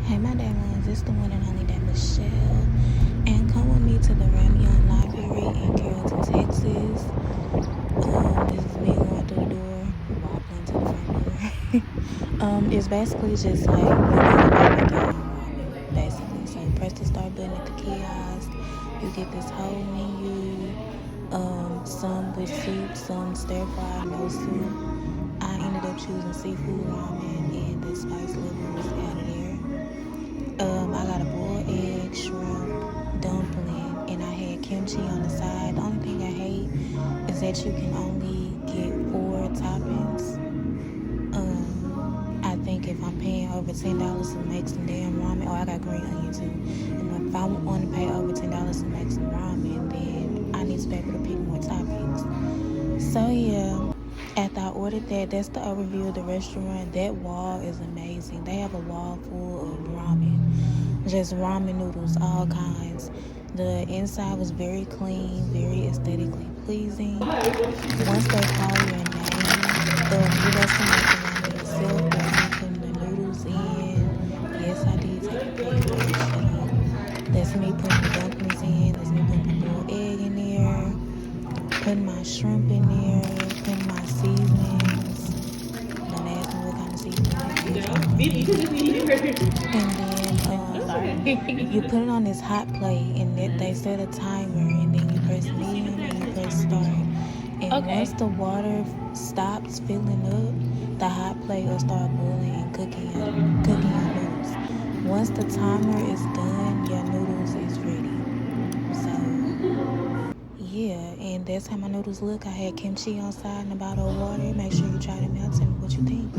Hey, my day ones, it's the one and only day Michelle. And come with me to the Ramyun Library in Carrollton, Texas. This is me going through the door, wobbling to the front door. It's basically just like you going back in ramen, basically. So you press the start button at the kiosk. You get this whole menu. Some with soup, some stir fry, no soup. I ended up choosing seafood ramen, and the spice level was added there. I got a boiled egg, shrimp, dumpling, and I had kimchi on the side. The only thing I hate is that you can only get 4 toppings. I think if I'm paying over $10 to make some damn ramen, I got green onion too. And if I want to pay over $10 to make some ramen, then I need to be able to pick more toppings. So yeah. After I ordered that, that's the overview of the restaurant. That wall is amazing. They have a wall full of ramen. Just ramen noodles, all kinds. The inside was very clean, very aesthetically pleasing. Once they call your name, you got to make the ramen yourself. That's me putting the noodles in. Yes, I did take a pay for it. Shut up. That's me putting the dumplings in. That's me putting the boiled egg in there. Putting my shrimp in there, putting my seasonings. Don't ask me what kind of seasoning it is. And then you put it on this hot plate, and they set a timer, and then you press medium and you press start. And once the water stops filling up, the hot plate will start boiling and cooking your noodles. Once the timer is done, your noodles is ready. So yeah, and that's how my noodles look. I had kimchi on side and a bottle of water. Make sure you try them out. Tell me what you think.